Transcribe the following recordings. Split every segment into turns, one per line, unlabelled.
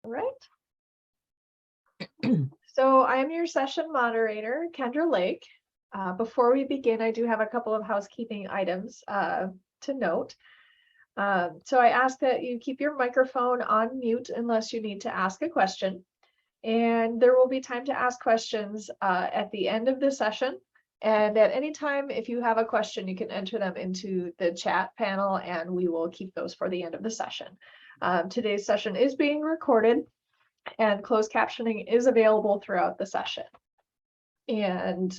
All right. So I am your session moderator, Kendra Lake. Before we begin, I do have a couple of housekeeping items to note. So I ask that you keep your microphone on mute unless you need to ask a question. And there will be time to ask questions at the end of the session. And at any time, if you have a question, you can enter them into the chat panel and we will keep those for the end of the session. Today's session is being recorded and closed captioning is available throughout the session. And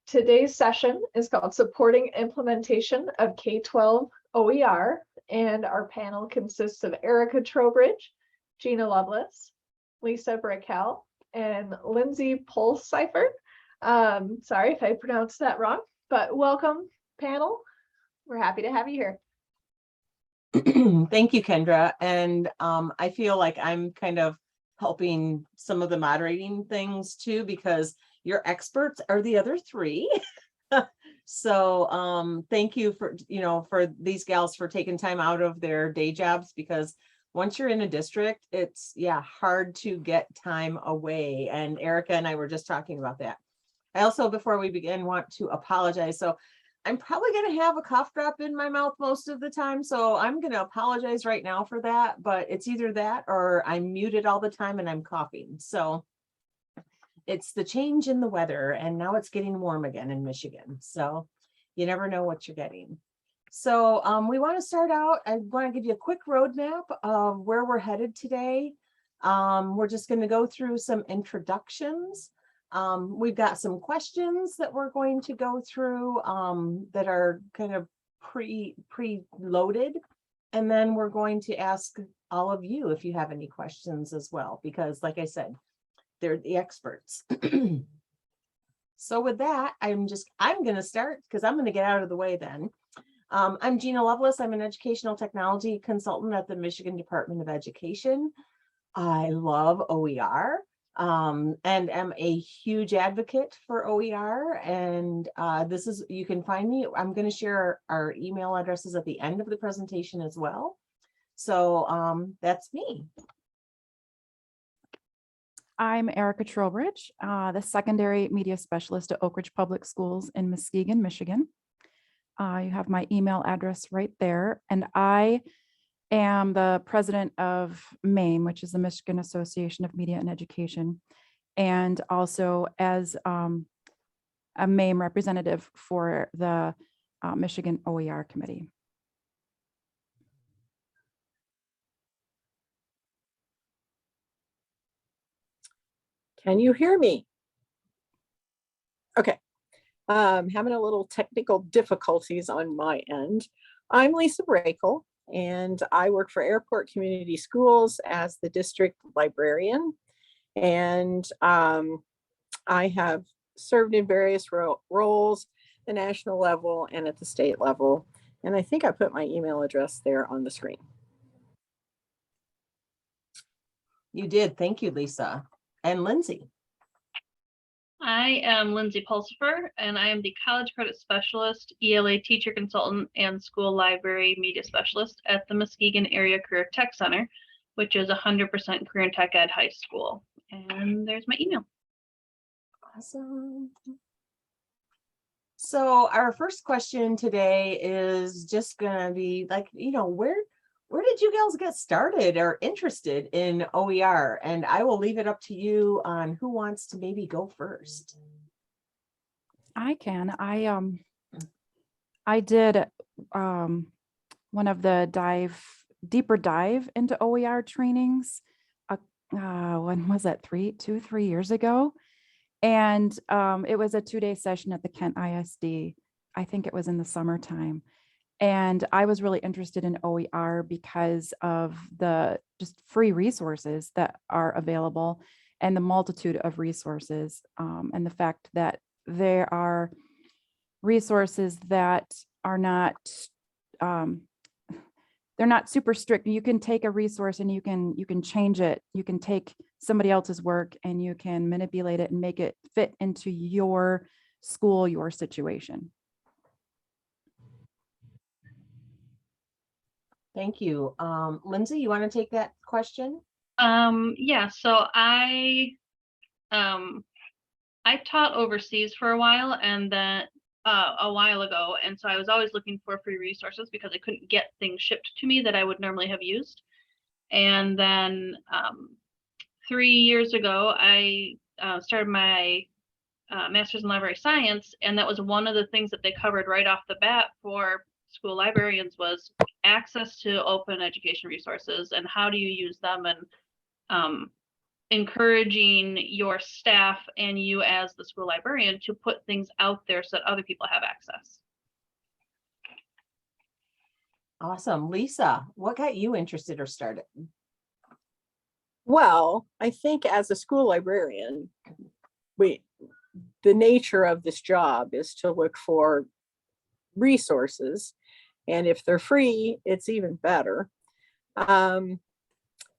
today's session is called Supporting Implementation of K12 OER. And our panel consists of Erica Trowbridge, Gina Lovelace, Lisa Brickell, and Lindsay Pulseifer. Sorry if I pronounced that wrong, but welcome, panel. We're happy to have you here.
Thank you, Kendra. And I feel like I'm kind of helping some of the moderating things too, because your experts are the other three. So thank you for, for these gals for taking time out of their day jobs, because once you're in a district, it's hard to get time away. And Erica and I were just talking about that. I also, before we begin, want to apologize. So I'm probably going to have a cough drop in my mouth most of the time. So I'm going to apologize right now for that, but it's either that or I'm muted all the time and I'm coughing. So it's the change in the weather, and now it's getting warm again in Michigan. So you never know what you're getting. So we want to start out. I want to give you a quick roadmap of where we're headed today. We're just going to go through some introductions. We've got some questions that we're going to go through that are kind of pre-loaded. And then we're going to ask all of you if you have any questions as well, because like I said, they're the experts. So with that, I'm going to start because I'm going to get out of the way then. I'm Gina Lovelace. I'm an educational technology consultant at the Michigan Department of Education. I love OER. And am a huge advocate for OER. And you can find me. I'm going to share our email addresses at the end of the presentation as well. So that's me.
I'm Erica Trowbridge, the secondary media specialist at Oak Ridge Public Schools in Muskegon, Michigan. You have my email address right there. And I am the president of MAME, which is the Michigan Association of Media and Education, and also as a MAME representative for the Michigan OER Committee.
Can you hear me? Okay, having a little technical difficulties on my end. I'm Lisa Brickell, and I work for Airport Community Schools as the district librarian. And I have served in various roles, the national level and at the state level. And I think I put my email address there on the screen.
You did. Thank you, Lisa. And Lindsay.
I am Lindsay Pulseifer, and I am the College Credit Specialist, ELA Teacher Consultant, and School Library Media Specialist at the Muskegon Area Career Tech Center, which is 100% Career and Tech Ed High School. And there's my email.
Awesome. So our first question today is just going to be like, where did you girls get started or interested in OER? And I will leave it up to you on who wants to maybe go first.
I can. I did one of the deeper dive into OER trainings. When was that? 3 years ago? And it was a 2-day session at the Kent ISD. I think it was in the summertime. And I was really interested in OER because of the just free resources that are available and the multitude of resources, and the fact that there are resources that are not, they're not super strict. You can take a resource and you can change it. You can take somebody else's work and you can manipulate it and make it fit into your school, your situation.
Thank you. Lindsay, you want to take that question?
Yeah, so I taught overseas for a while, and then a while ago, and so I was always looking for free resources because I couldn't get things shipped to me that I would normally have used. And then 3 years ago, I started my master's in library science, and that was one of the things that they covered right off the bat for school librarians was access to open education resources and how do you use them, and encouraging your staff and you as the school librarian to put things out there so that other people have access.
Awesome. Lisa, what got you interested or started?
Well, I think as a school librarian, the nature of this job is to look for resources, and if they're free, it's even better.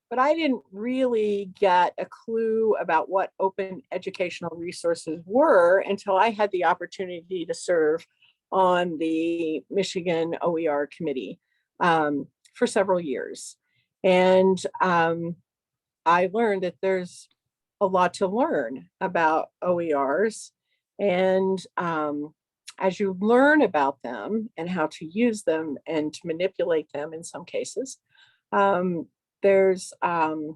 But I didn't really get a clue about what open educational resources were until I had the opportunity to serve on the Michigan OER committee for several years. And I learned that there's a lot to learn about OERs. And as you learn about them and how to use them and to manipulate them in some cases, there's it's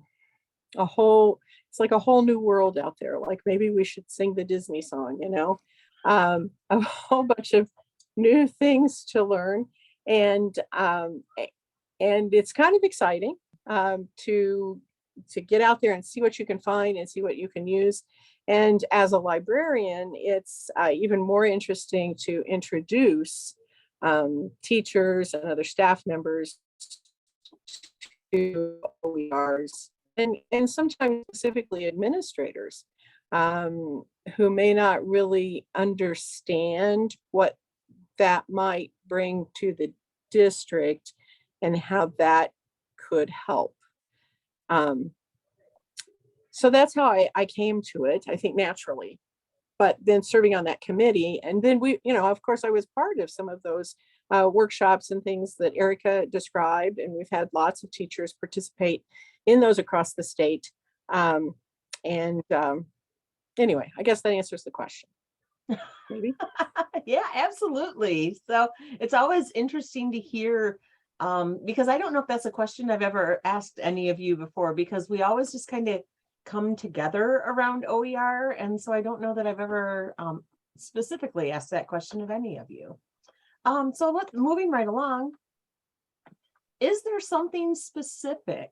like a whole new world out there. Like maybe we should sing the Disney song, a whole bunch of new things to learn. And it's kind of exciting to get out there and see what you can find and see what you can use. And as a librarian, it's even more interesting to introduce teachers and other staff members to OERs, and sometimes specifically administrators who may not really understand what that might bring to the district and how that could help. So that's how I came to it, I think naturally. But then serving on that committee, and then of course, I was part of some of those workshops and things that Erica described, and we've had lots of teachers participate in those across the state. Anyway, I guess that answers the question. Maybe.
Yeah, absolutely. So it's always interesting to hear, because I don't know if that's a question I've ever asked any of you before, because we always just kind of come together around OER. And so I don't know that I've ever specifically asked that question of any of you. So moving right along, is there something specific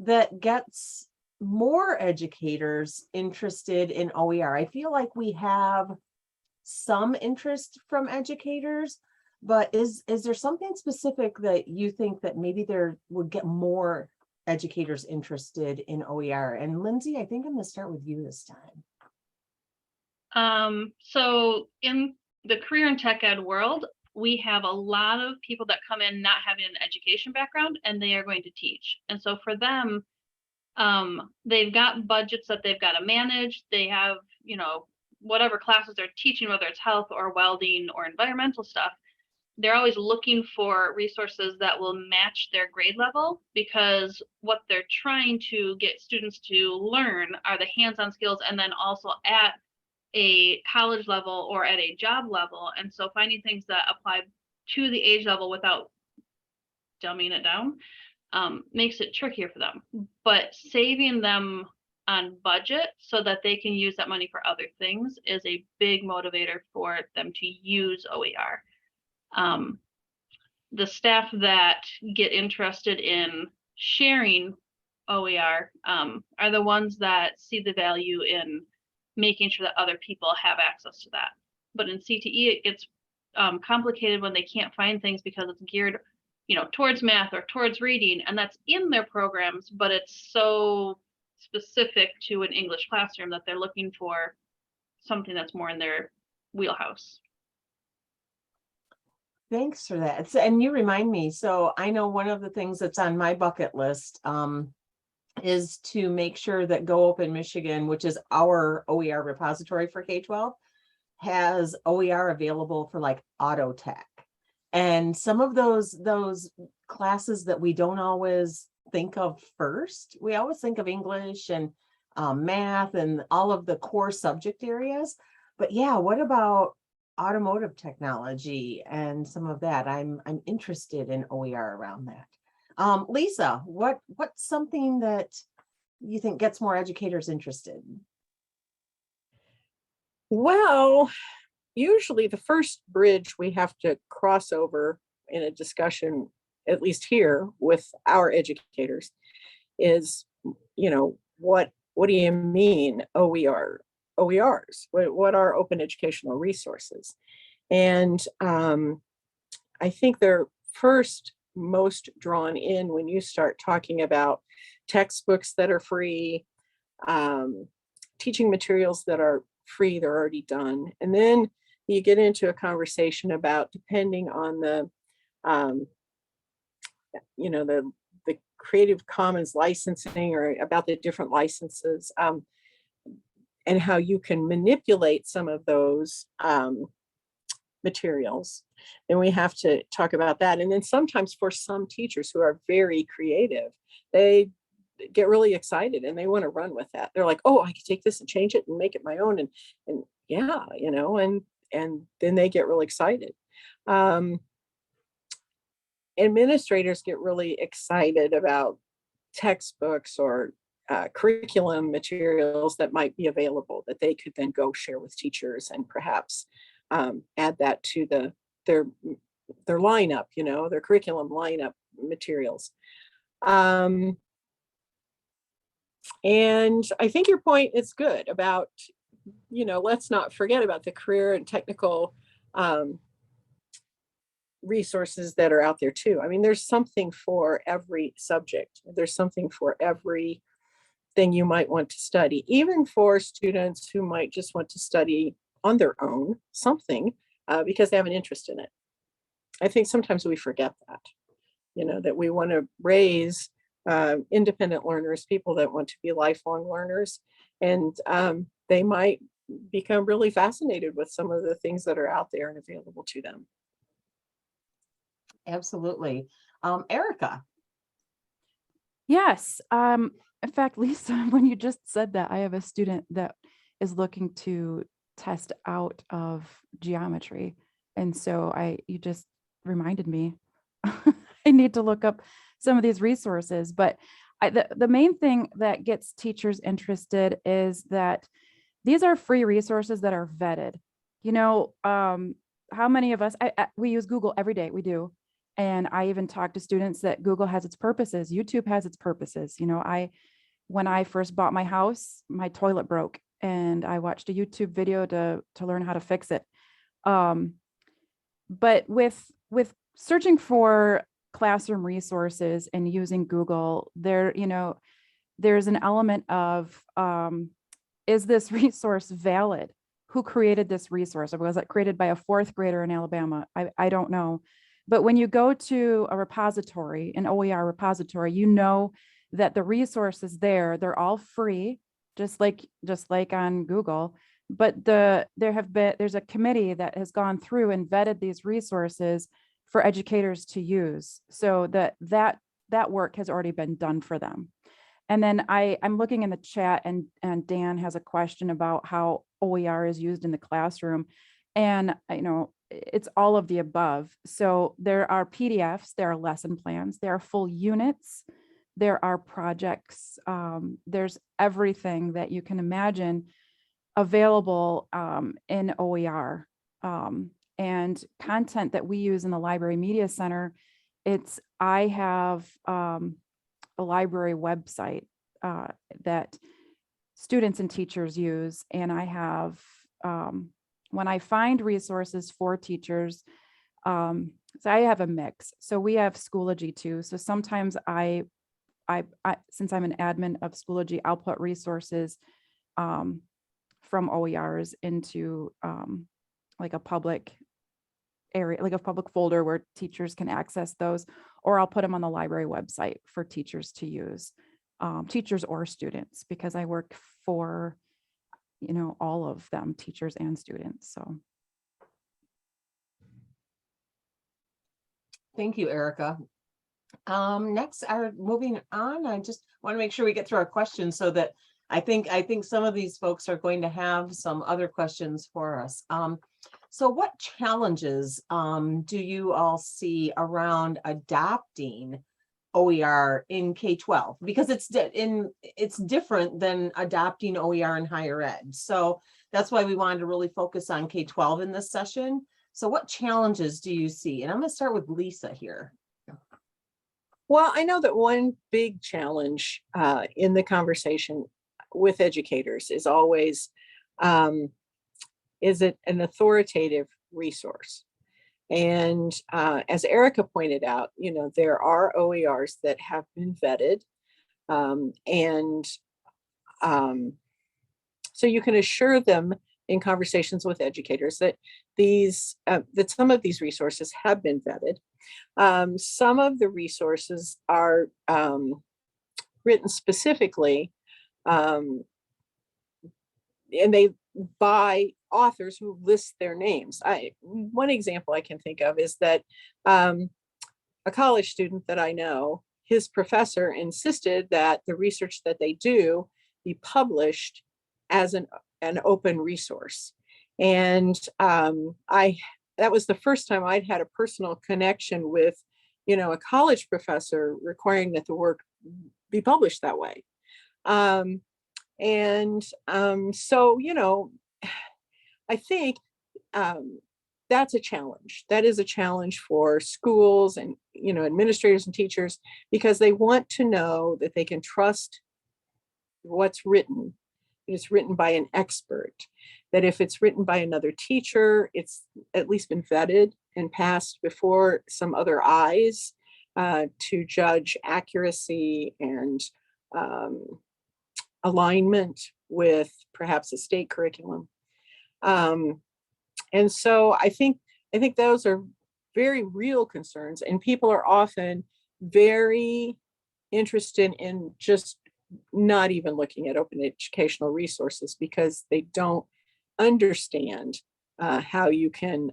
that gets more educators interested in OER? I feel like we have some interest from educators, but is there something specific that you think that maybe there would get more educators interested in OER? And Lindsay, I think I'm going to start with you this time.
So in the career and tech ed world, we have a lot of people that come in not having an education background, and they are going to teach. And so for them, they've got budgets that they've got to manage. They have, whatever classes they're teaching, whether it's health or welding or environmental stuff, they're always looking for resources that will match their grade level, because what they're trying to get students to learn are the hands-on skills, and then also at a college level or at a job level. And so finding things that apply to the age level without dumbing it down makes it trickier for them. But saving them on budget so that they can use that money for other things is a big motivator for them to use OER. The staff that get interested in sharing OER are the ones that see the value in making sure that other people have access to that. But in CTE, it gets complicated when they can't find things because it's geared, towards math or towards reading, and that's in their programs, but it's so specific to an English classroom that they're looking for something that's more in their wheelhouse.
Thanks for that. And you remind me, so I know one of the things that's on my bucket list is to make sure that Go Open Michigan, which is our OER repository for K12, has OER available for like auto tech. And some of those classes that we don't always think of first. We always think of English and math and all of the core subject areas. But yeah, what about automotive technology and some of that? I'm interested in OER around that. Lisa, what's something that you think gets more educators interested?
Well, usually the first bridge we have to cross over in a discussion, at least here with our educators, is, what do you mean OERs? What are open educational resources? And I think they're first most drawn in when you start talking about textbooks that are free, teaching materials that are free, they're already done. And then you get into a conversation about, depending on the Creative Commons licensing, or about the different licenses, and how you can manipulate some of those materials. Then we have to talk about that. And then sometimes for some teachers who are very creative, they get really excited and they want to run with that. They're like, oh, I can take this and change it and make it my own. And yeah, and then they get really excited. Administrators get really excited about textbooks or curriculum materials that might be available that they could then go share with teachers, and perhaps add that to their lineup, their curriculum lineup materials. And I think your point is good about, let's not forget about the career and technical resources that are out there too. I mean, there's something for every subject. There's something for every thing you might want to study, even for students who might just want to study on their own something because they have an interest in it. I think sometimes we forget that, that we want to raise independent learners, people that want to be lifelong learners, and they might become really fascinated with some of the things that are out there and available to them.
Absolutely. Erica.
Yes. In fact, Lisa, when you just said that, I have a student that is looking to test out of geometry. And so you just reminded me, I need to look up some of these resources. But the main thing that gets teachers interested is that these are free resources that are vetted. How many of us, we use Google every day, we do. And I even talk to students that Google has its purposes, YouTube has its purposes. When I first bought my house, my toilet broke and I watched a YouTube video to learn how to fix it. But with searching for classroom resources and using Google, there's an element of, is this resource valid? Who created this resource? Or was it created by a fourth grader in Alabama? I don't know. But when you go to a repository, an OER repository, that the resources they're all free, just like on Google. But there's a committee that has gone through and vetted these resources for educators to use, so that work has already been done for them. And then I'm looking in the chat, and Dan has a question about how OER is used in the classroom. And it's all of the above. So there are PDFs, there are lesson plans, there are full units, there are projects, there's everything that you can imagine available in OER. And content that we use in the Library Media Center, I have a library website that students and teachers use, and I have when I find resources for teachers, so I have a mix. So we have Schoology too. So sometimes I since I'm an admin of Schoology, I'll put resources from OERs into like a public area, like a public folder where teachers can access those, or I'll put them on the library website for teachers to use, teachers or students, because I work for all of them, teachers and students. So
Thank you, Erica. Next, moving on, I just want to make sure we get through our questions so that I think some of these folks are going to have some other questions for us. So what challenges do you all see around adopting OER in K-12? Because it's different than adopting OER in higher ed. So that's why we wanted to really focus on K-12 in this session. So what challenges do you see? And I'm going to start with Lisa here.
Well, I know that one big challenge in the conversation with educators is always, is it an authoritative resource? And as Erica pointed out, you know, there are OERs that have been vetted. So you can assure them in conversations with educators that that some of these resources have been vetted. Some of the resources are written specifically, and they by authors who list their names. One example I can think of is that a college student that I know, his professor insisted that the research that they do be published as an open resource. And that was the first time I'd had a personal connection with, you know, a college professor requiring that the work be published that way. So, you know, I think that's a challenge. That is a challenge for schools and, you know, administrators and teachers, because they want to know that they can trust what's written. It's written by an expert, that if it's written by another teacher, it's at least been vetted and passed before some other eyes to judge accuracy and alignment with perhaps a state curriculum. And so I think those are very real concerns, and people are often very interested in just not even looking at open educational resources because they don't understand how you can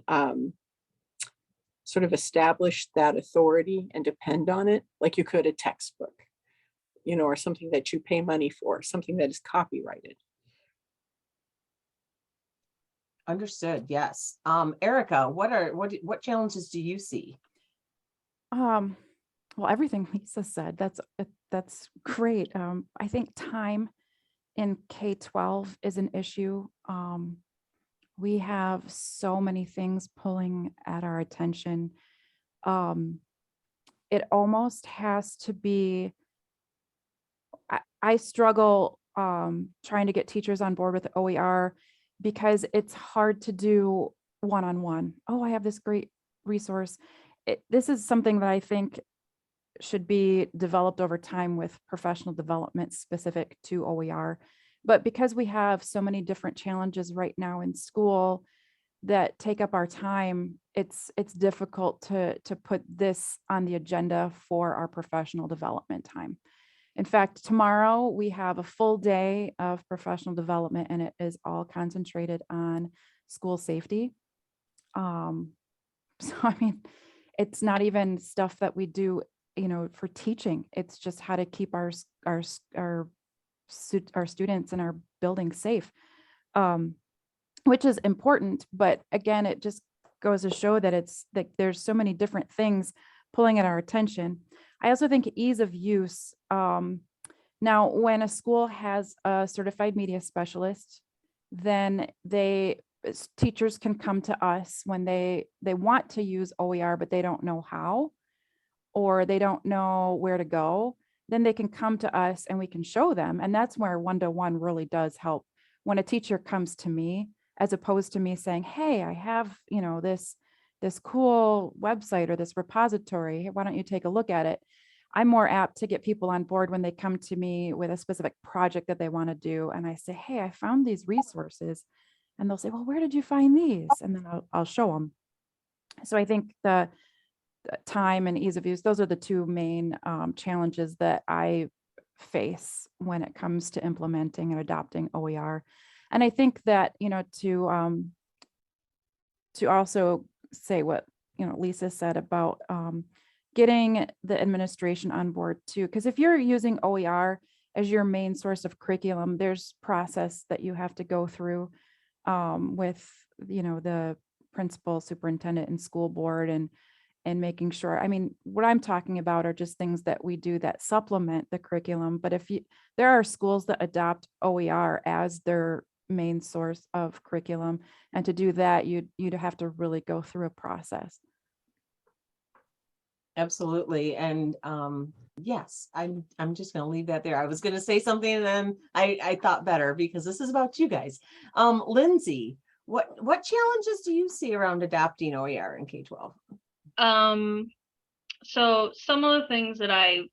sort of establish that authority and depend on it like you could a textbook, you know, or something that you pay money for, something that is copyrighted.
Understood. Yes. Erica, what challenges do you see?
Well, everything Lisa said, that's great. I think time in K-12 is an issue. We have so many things pulling at our attention. It almost has to be, I struggle trying to get teachers on board with OER because it's hard to do one-on-one. Oh, I have this great resource. This is something that I think should be developed over time with professional development specific to OER. But because we have so many different challenges right now in school that take up our time, it's difficult to put this on the agenda for our professional development time. In fact, tomorrow we have a full day of professional development, and it is all concentrated on school safety. So, I mean, it's not even stuff that we do, you know, for teaching. It's just how to keep our students in our building safe, which is important. But again, it just goes to show that there's so many different things pulling at our attention. I also think ease of use. Now, when a school has a certified media specialist, then teachers can come to us when they want to use OER, but they don't know how, or they don't know where to go. Then they can come to us and we can show them. And that's where one-to-one really does help. When a teacher comes to me, as opposed to me saying, hey, I have, you know, this cool website or this repository, why don't you take a look at it? I'm more apt to get people on board when they come to me with a specific project that they want to do. And I say, hey, I found these resources. And they'll say, well, where did you find these? And then I'll show them. So I think the time and ease of use, those are the two main challenges that I face when it comes to implementing and adopting OER. And I think that, you know, to also say what, you know, Lisa said about getting the administration on board too. Because if you're using OER as your main source of curriculum, there's process that you have to go through with, you know, the principal, superintendent, and school board, and making sure. I mean, what I'm talking about are just things that we do that supplement the curriculum. But if there are schools that adopt OER as their main source of curriculum, and to do that, you'd have to really go through a process.
Absolutely. And yes, I'm just gonna leave that there. I was gonna say something and then I thought better because this is about you guys. Lindsay, what challenges do you see around adopting OER in K-12?
So some of the things that I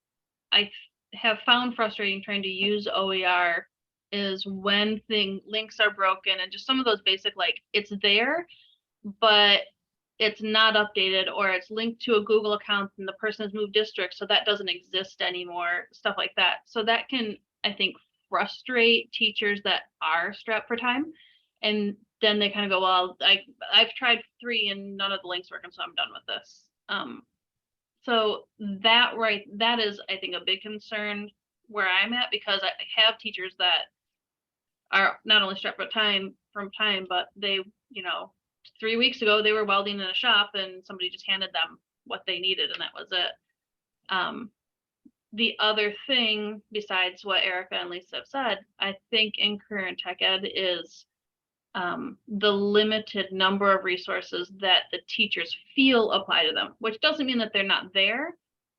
have found frustrating trying to use OER is when links are broken, and just some of those basic, like, it's there, but it's not updated, or it's linked to a Google account and the person has moved districts, so that doesn't exist anymore, stuff like that. So that can, I think, frustrate teachers that are strapped for time. And then they kind of go, well, I've tried 3 and none of the links working, so I'm done with this. So that is, I think, a big concern where I'm at, because I have teachers that are not only strapped for time, but they, 3 weeks ago they were welding in a shop and somebody just handed them what they needed and that was it. The other thing, besides what Erica and Lisa have said, I think in current tech ed is the limited number of resources that the teachers feel apply to them, which doesn't mean that they're not there,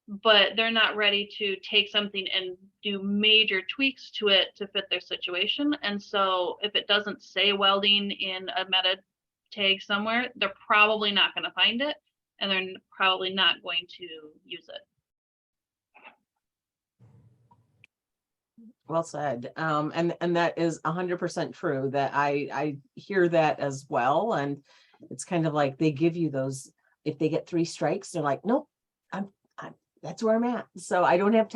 but they're not ready to take something and do major tweaks to it to fit their situation. And so if it doesn't say welding in a meta tag somewhere, they're probably not going to find it, and they're probably not going to use it.
Well said. And that is 100% true, that I hear that as well. And it's kind of like they give you those, if they get 3 strikes, they're like, nope, that's where I'm at. So I don't have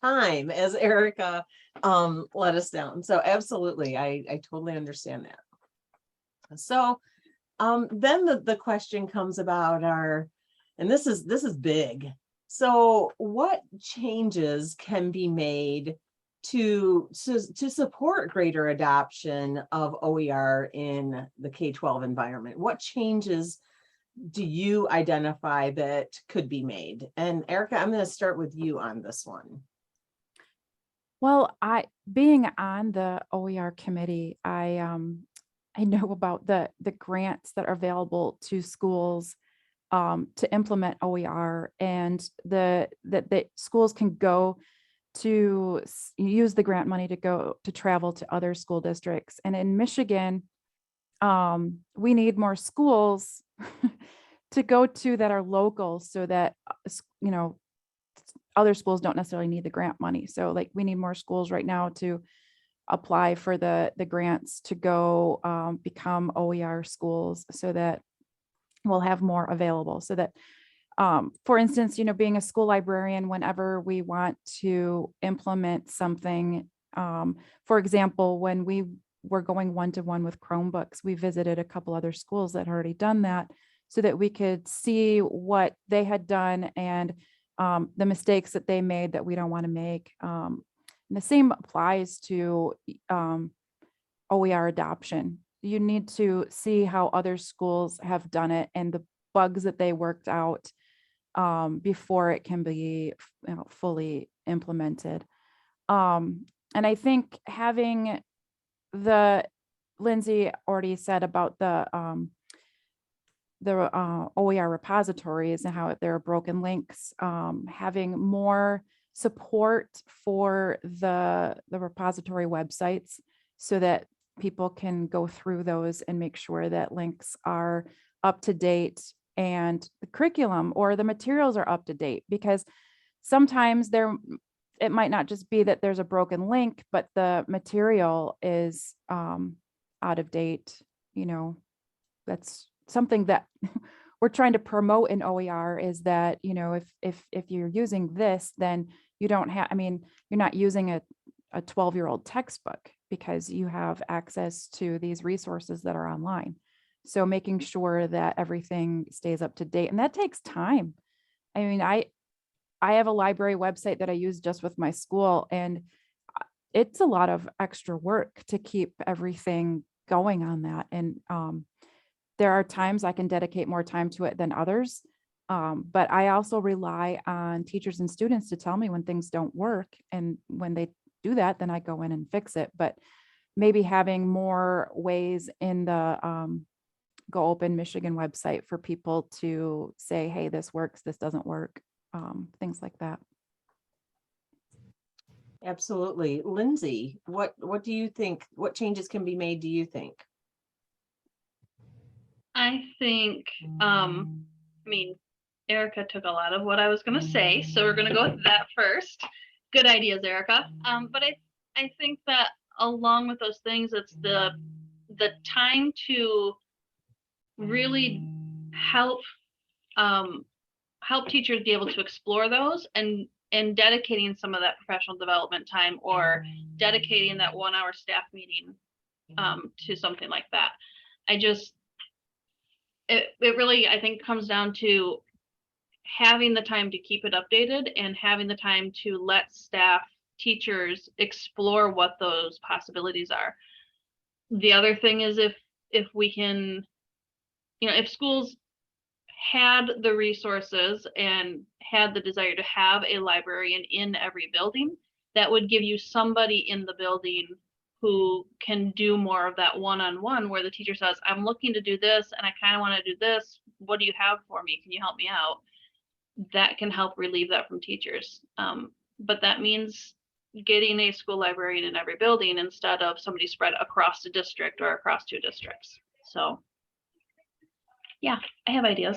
time, as Erica let us down. So absolutely, I totally understand that. So then the question comes about and this is big. So what changes can be made to support greater adoption of OER in the K-12 environment? What changes do you identify that could be made? And Erica, I'm going to start with you on this one.
Well, being on the OER committee, I know about the grants that are available to schools to implement OER, and that schools can go to use the grant money to travel to other school districts. And in Michigan, we need more schools to go to that are local, so that, other schools don't necessarily need the grant money. So like, we need more schools right now to apply for the grants to go become OER schools, so that we'll have more available. So that, for instance, being a school librarian, whenever we want to implement something, for example, when we were going one-to-one with Chromebooks, we visited a couple other schools that had already done that, so that we could see what they had done and the mistakes that they made that we don't want to make. And the same applies to OER adoption. You need to see how other schools have done it and the bugs that they worked out before it can be fully implemented. And I think having Lindsay already said about the OER repositories and how there are broken links, having more support for the repository websites, so that people can go through those and make sure that links are up to date and the curriculum or the materials are up to date, because sometimes it might not just be that there's a broken link, but the material is out of date. That's something that we're trying to promote in OER, is that, if you're using this, then you don't have, you're not using a 12-year-old textbook, because you have access to these resources that are online. So making sure that everything stays up to date, and that takes time. I mean, I have a library website that I use just with my school, and it's a lot of extra work to keep everything going on that. And there are times I can dedicate more time to it than others. But I also rely on teachers and students to tell me when things don't work. And when they do that, then I go in and fix it. But maybe having more ways in the Go Open Michigan website for people to say, hey, this works, this doesn't work, things like that.
Absolutely. Lindsay, what do you think? What changes can be made, do you think?
I think, I mean, Erica took a lot of what I was going to say, so we're going to go with that first. Good ideas, Erica. But I think that along with those things, it's the time to really help help teachers be able to explore those, and dedicating some of that professional development time, or dedicating that 1 hour staff meeting to something like that. It really, I think, comes down to having the time to keep it updated, and having the time to let staff, teachers explore what those possibilities are. The other thing is, if we can, if schools had the resources and had the desire to have a librarian in every building, that would give you somebody in the building who can do more of that one-on-one, where the teacher says, I'm looking to do this and I kind of want to do this. What do you have for me? Can you help me out? That can help relieve that from teachers. But that means getting a school librarian in every building instead of somebody spread across the district or across 2 districts. So yeah, I have ideas.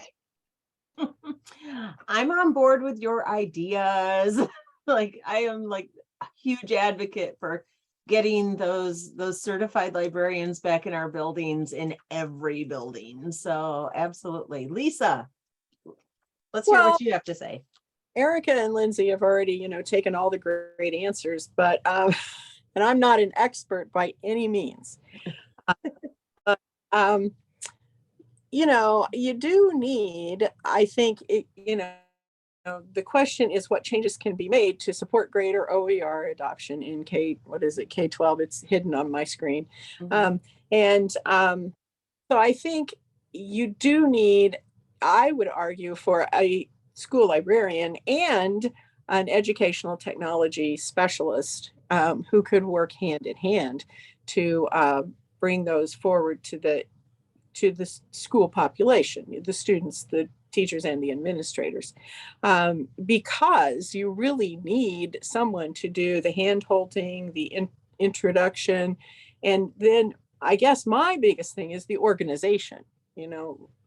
I'm on board with your ideas. Like, I am like a huge advocate for getting those certified librarians back in our buildings, in every building. So absolutely. Lisa, let's hear
Well,
what you have to say.
Erica and Lindsay have already, taken all the great answers, but and I'm not an expert by any means. But, you do need, I think, the question is what changes can be made to support greater OER adoption in K12. It's hidden on my screen.
Mhm.
So I think you do need, I would argue, for a school librarian and an educational technology specialist who could work hand in hand to bring those forward to the school population, the students, the teachers, and the administrators, because you really need someone to do the hand-holding, the introduction, and then I guess my biggest thing is the organization.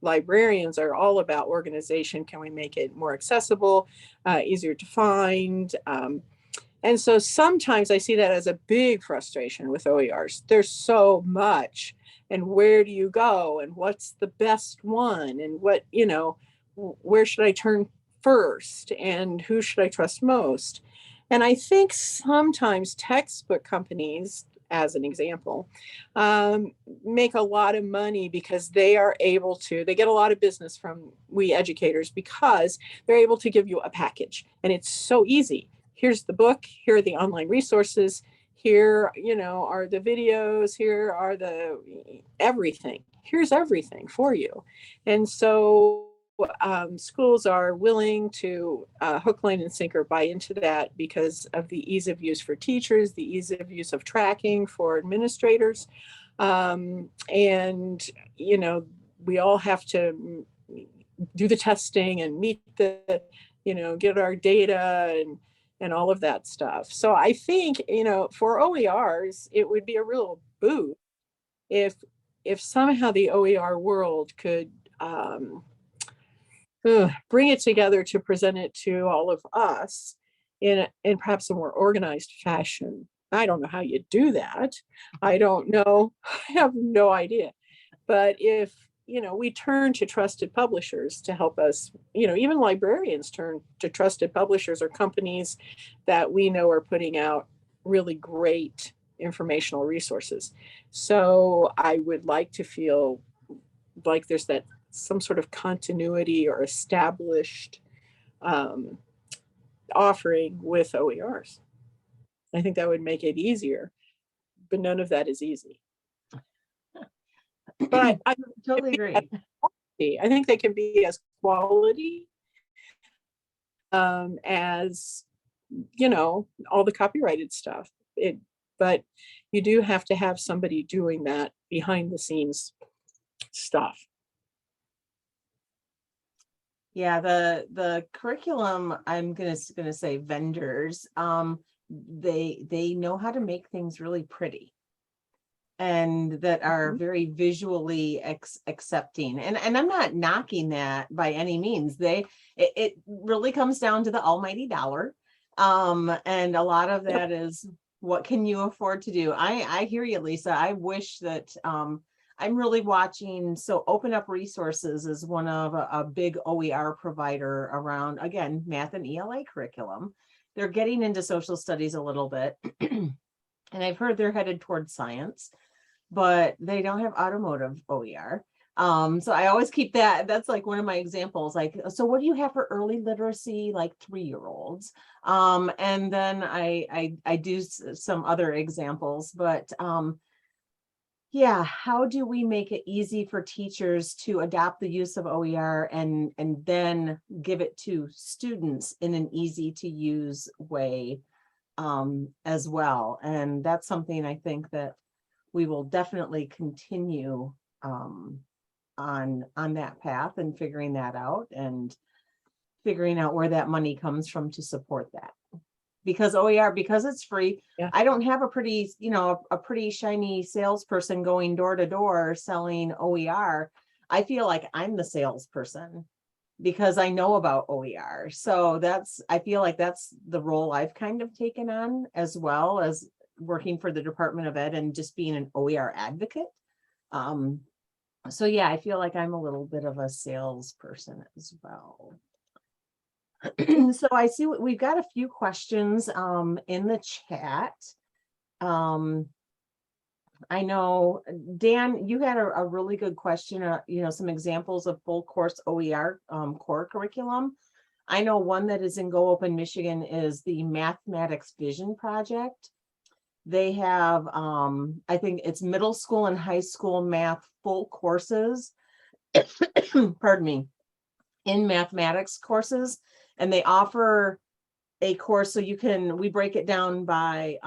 Librarians are all about organization. Can we make it more accessible, easier to find? And so sometimes I see that as a big frustration with OERs. There's so much, and where do you go, and what's the best one, and where should I turn first, and who should I trust most? And I think sometimes textbook companies, as an example, make a lot of money because they get a lot of business from we educators, because they're able to give you a package, and it's so easy. Here's the book, here are the online resources, here, are the videos, here are here's everything for you. And so schools are willing to hook, line, and sinker buy into that because of the ease of use for teachers, the ease of use of tracking for administrators. And, we all have to do the testing and meet get our data and all of that stuff. So I think, for OERs, it would be a real boost if somehow the OER world could bring it together to present it to all of us in perhaps a more organized fashion. I don't know how you do that. I don't know. I have no idea. But if, we turn to trusted publishers to help us, even librarians turn to trusted publishers or companies that we know are putting out really great informational resources. So I would like to feel like there's some sort of continuity or established offering with OERs. I think that would make it easier, but none of that is easy. But I
Totally agree.
I think they can be as quality as, you know, all the copyrighted stuff. But you do have to have somebody doing that behind the scenes stuff.
Yeah, the curriculum, I'm gonna say vendors, they know how to make things really pretty and that are very visually accepting. And I'm not knocking that by any means. It really comes down to the almighty dollar. And a lot of that is, what can you afford to do? I hear you, Lisa. I wish that I'm really watching. So Open Up Resources is one of a big OER provider around, again, math and ELA curriculum. They're getting into social studies a little bit. And I've heard they're headed towards science, but they don't have automotive OER. So I always keep that. That's like one of my examples. Like, so what do you have for early literacy, like 3-year-olds? And then I do some other examples, but yeah, how do we make it easy for teachers to adopt the use of OER and then give it to students in an easy to use way as well? And that's something I think that we will definitely continue on that path and figuring that out and figuring out where that money comes from to support that. Because OER, because it's free,
Yeah.
I don't have a pretty, you know, a pretty shiny salesperson going door to door selling OER. I feel like I'm the salesperson because I know about OER. So I feel like that's the role I've kind of taken on, as well as working for the Department of Ed and just being an OER advocate. So yeah, I feel like I'm a little bit of a salesperson as well. So I see we've got a few questions in the chat. I know, Dan, you had a really good question, you know, some examples of full course OER core curriculum. I know one that is in Go Open Michigan is the Mathematics Vision Project. They have, I think it's middle school and high school math full courses, pardon me, in mathematics courses. And they offer a course, so we break it down by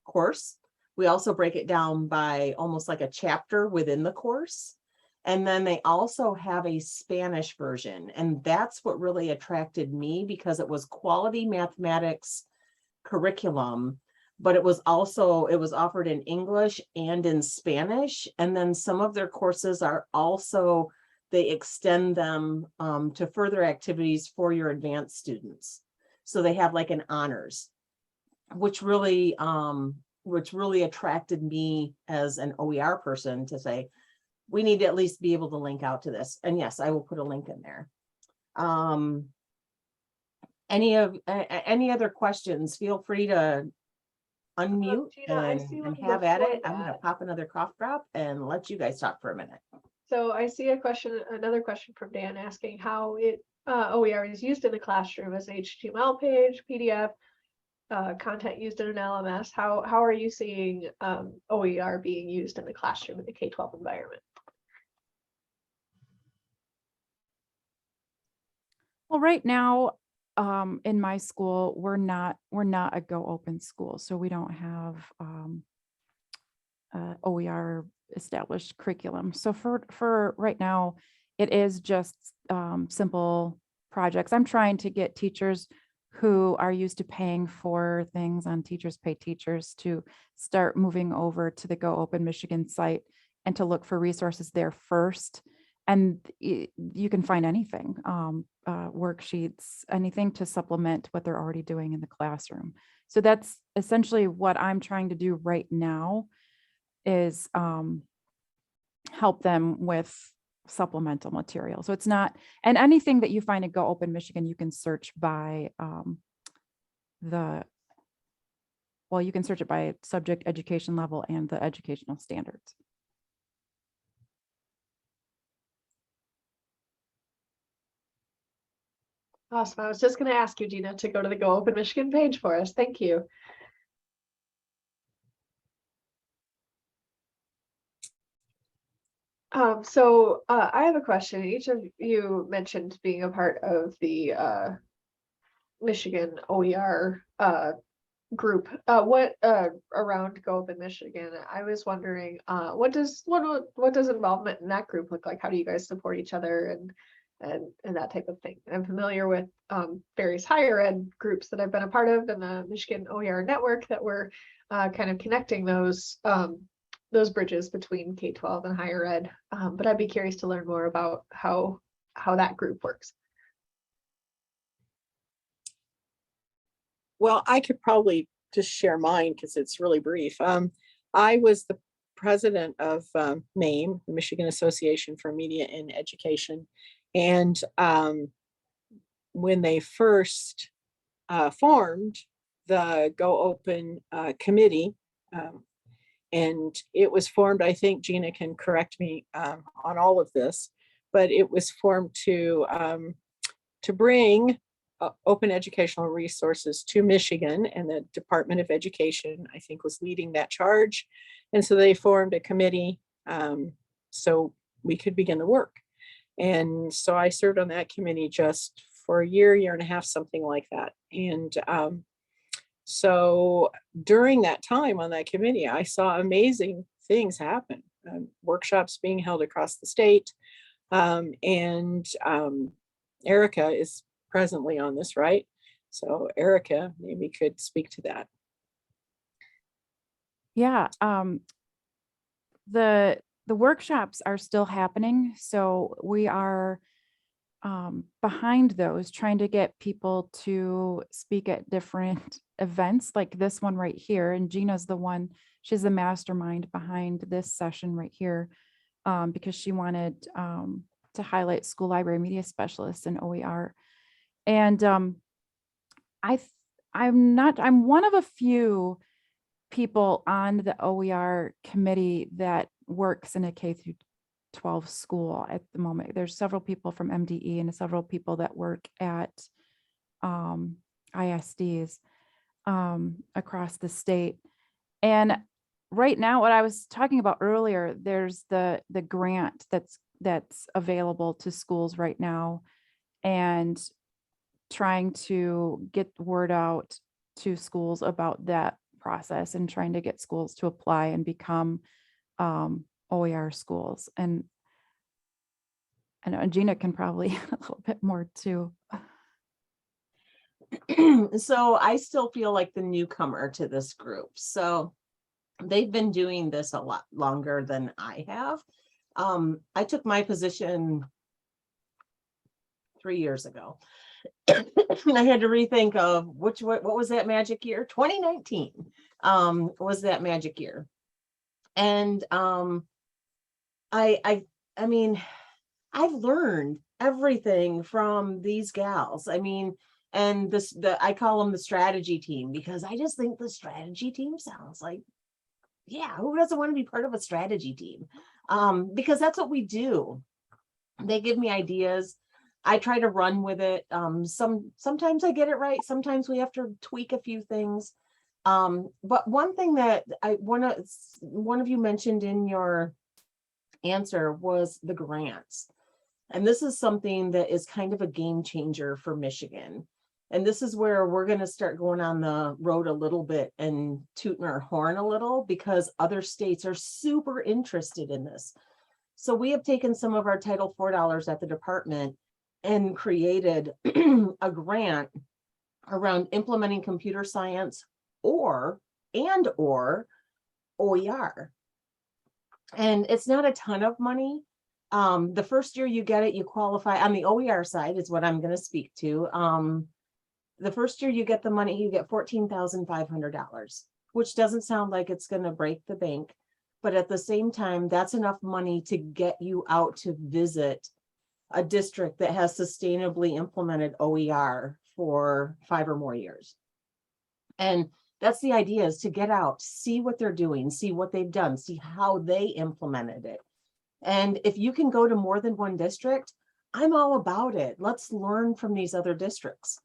course. We also break it down by almost like a chapter within the course. And then they also have a Spanish version. And that's what really attracted me, because it was quality mathematics curriculum, but it was offered in English and in Spanish. And then some of their courses are also, they extend them to further activities for your advanced students. So they have like an honors, which really attracted me as an OER person to say, we need to at least be able to link out to this. And yes, I will put a link in there. Any other questions, feel free to unmute
Gina, I see
and
one
have at
before
it. I'm gonna
that.
pop another cough drop and let you guys talk for a minute.
So I see another question from Dan asking how OER is used in the classroom as HTML page, PDF, content used in an LMS. How are you seeing OER being used in the classroom in the K-12 environment?
Well, right now, in my school, we're not a Go Open school, so we don't have OER established curriculum. So for right now, it is just simple projects. I'm trying to get teachers who are used to paying for things on Teachers Pay Teachers to start moving over to the Go Open Michigan site and to look for resources there first. And you can find anything, worksheets, anything to supplement what they're already doing in the classroom. So that's essentially what I'm trying to do right now, is help them with supplemental material. So it's not, and anything that you find at Go Open Michigan, you can search by you can search it by subject education level and the educational standards.
Awesome. I was just going to ask you, Gina, to go to the Go Open Michigan page for us. Thank you. I have a question. Each of you mentioned being a part of the Michigan OER group. What around Go Open Michigan? I was wondering, what does involvement in that group look like? How do you guys support each other and that type of thing? I'm familiar with various higher ed groups that I've been a part of, and the Michigan OER network that we're kind of connecting those bridges between K-12 and higher ed. But I'd be curious to learn more about how that group works.
Well, I could probably just share mine because it's really brief. I was the president of MAME, the Michigan Association for Media in Education. And when they first formed the Go Open committee, and it was formed, I think Gina can correct me on all of this, but it was formed to bring open educational resources to Michigan, and the Department of Education, I think, was leading that charge. And so they formed a committee so we could begin the work. And so I served on that committee just for a year and a half, something like that. And so during that time on that committee, I saw amazing things happen, workshops being held across the state. And Erica is presently on this, right? So Erica maybe could speak to that.
Yeah, the workshops are still happening, so we are behind those, trying to get people to speak at different events like this one right here. And Gina's the one, she's the mastermind behind this session right here, because she wanted to highlight school library media specialists and OER. And I'm one of a few people on the OER committee that works in a K-12 school at the moment. There's several people from MDE and several people that work at ISDs across the state. And right now, what I was talking about earlier, there's the grant that's available to schools right now, and trying to get the word out to schools about that process and trying to get schools to apply and become OER schools. And Gina can probably a little bit more too.
So I still feel like the newcomer to this group. So they've been doing this a lot longer than I have. I took my position 3 years ago. I had to rethink of what was that magic year? 2019 was that magic year. And I mean, I've learned everything from these gals. I mean, and I call them the strategy team, because I just think the strategy team sounds like, yeah, who doesn't want to be part of a strategy team? Because that's what we do. They give me ideas. I try to run with it. Sometimes I get it right. Sometimes we have to tweak a few things. But one thing that one of you mentioned in your answer was the grants. And this is something that is kind of a game changer for Michigan. And this is where we're going to start going on the road a little bit and tooting our horn a little, because other states are super interested in this. So we have taken some of our Title IV dollars at the department and created a grant around implementing computer science or OER. And it's not a ton of money. The first year you get it, you qualify on the OER side is what I'm going to speak to. The first year you get the money, you get $14,500, which doesn't sound like it's going to break the bank. But at the same time, that's enough money to get you out to visit a district that has sustainably implemented OER for 5 or more years. And that's the idea, is to get out, see what they're doing, see what they've done, see how they implemented it. And if you can go to more than one district, I'm all about it. Let's learn from these other districts.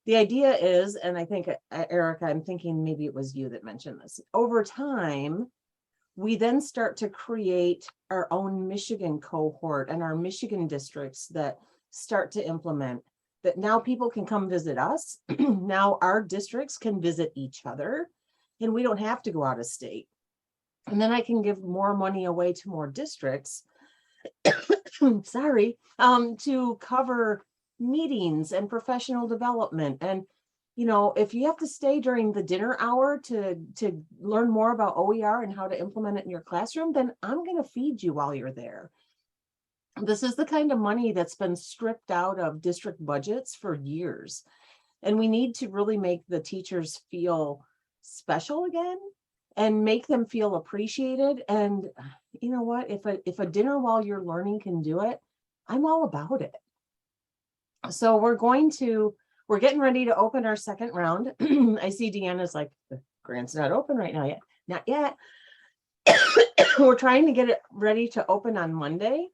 The idea is, and I think, Erica, I'm thinking maybe it was you that mentioned this, over time, we then start to create our own Michigan cohort and our Michigan districts that start to implement, that now people can come visit us. Now our districts can visit each other and we don't have to go out of state. And then I can give more money away to more districts, sorry, to cover meetings and professional development. And, you know, if you have to stay during the dinner hour to learn more about OER and how to implement it in your classroom, then I'm going to feed you while you're there. This is the kind of money that's been stripped out of district budgets for years. And we need to really make the teachers feel special again and make them feel appreciated. And you know what, if a dinner while you're learning can do it, I'm all about it. So we're getting ready to open our second round. I see Deanna's like, the grant's not open right now yet. Not yet. We're trying to get it ready to open on Monday.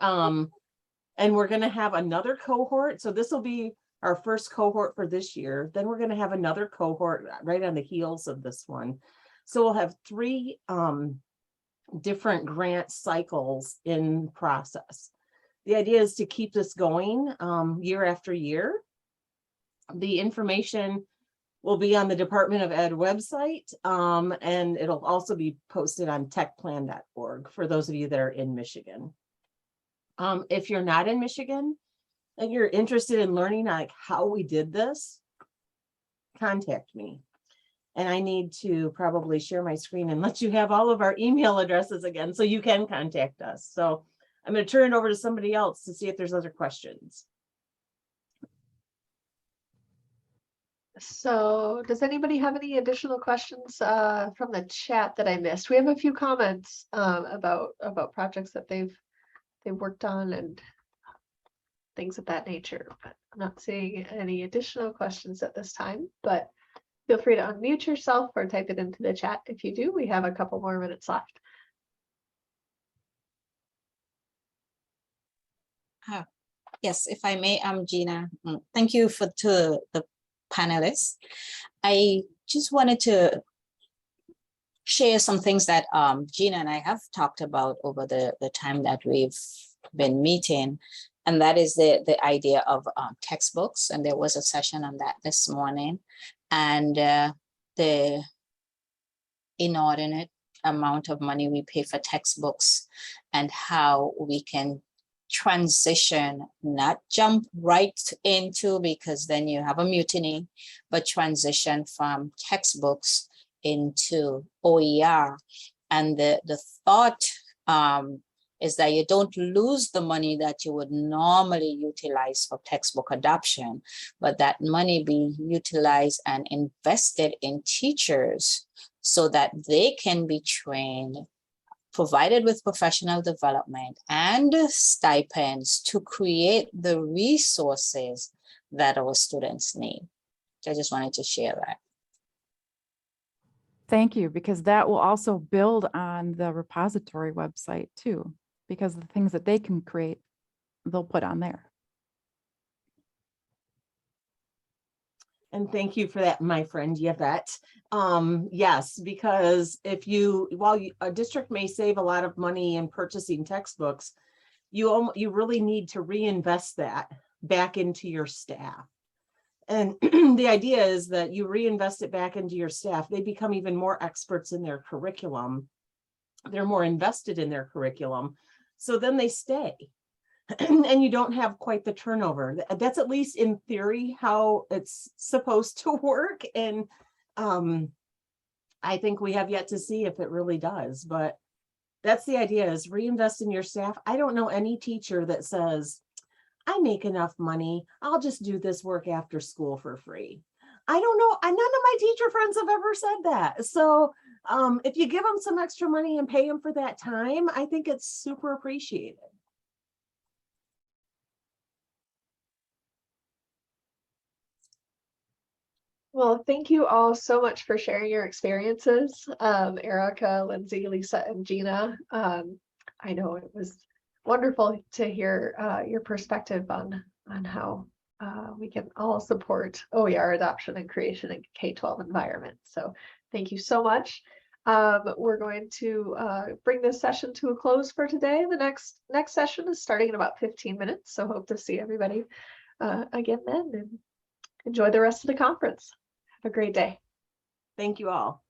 And we're going to have another cohort. So this will be our first cohort for this year. Then we're going to have another cohort right on the heels of this one. So we'll have 3 different grant cycles in process. The idea is to keep this going year after year. The information will be on the Department of Ed website, and it'll also be posted on techplan.org for those of you that are in Michigan. If you're not in Michigan and you're interested in learning like how we did this, contact me. And I need to probably share my screen and let you have all of our email addresses again so you can contact us. So I'm going to turn it over to somebody else to see if there's other questions.
So does anybody have any additional questions from the chat that I missed? We have a few comments about projects that they've worked on and things of that nature, but I'm not seeing any additional questions at this time, but feel free to unmute yourself or type it into the chat. If you do, we have a couple more minutes left.
Yes, if I may, I'm Gina. Thank you to the panelists. I just wanted to share some things that Gina and I have talked about over the time that we've been meeting, and that is the idea of textbooks. And there was a session on that this morning, and the inordinate amount of money we pay for textbooks and how we can transition, not jump right into, because then you have a mutiny, but transition from textbooks into OER. And the thought is that you don't lose the money that you would normally utilize for textbook adoption, but that money be utilized and invested in teachers so that they can be trained, provided with professional development and stipends to create the resources that our students need. So I just wanted to share that.
Thank you, because that will also build on the repository website too, because the things that they can create, they'll put on there.
And thank you for that, my friend Yvette. Yes, because while a district may save a lot of money in purchasing textbooks, you really need to reinvest that back into your staff. And the idea is that you reinvest it back into your staff. They become even more experts in their curriculum. They're more invested in their curriculum. So then they stay. And you don't have quite the turnover. That's at least in theory how it's supposed to work. And I think we have yet to see if it really does. But that's the idea, is reinvest in your staff. I don't know any teacher that says, I make enough money, I'll just do this work after school for free. I don't know. None of my teacher friends have ever said that. So if you give them some extra money and pay them for that time, I think it's super appreciated.
Well, thank you all so much for sharing your experiences. Erica, Lindsay, Lisa, and Gina. I know it was wonderful to hear your perspective on how we can all support OER adoption and creation in K-12 environment. So thank you so much. We're going to bring this session to a close for today. The next session is starting in about 15 minutes. So hope to see everybody again then, and enjoy the rest of the conference. Have a great day.
Thank you all.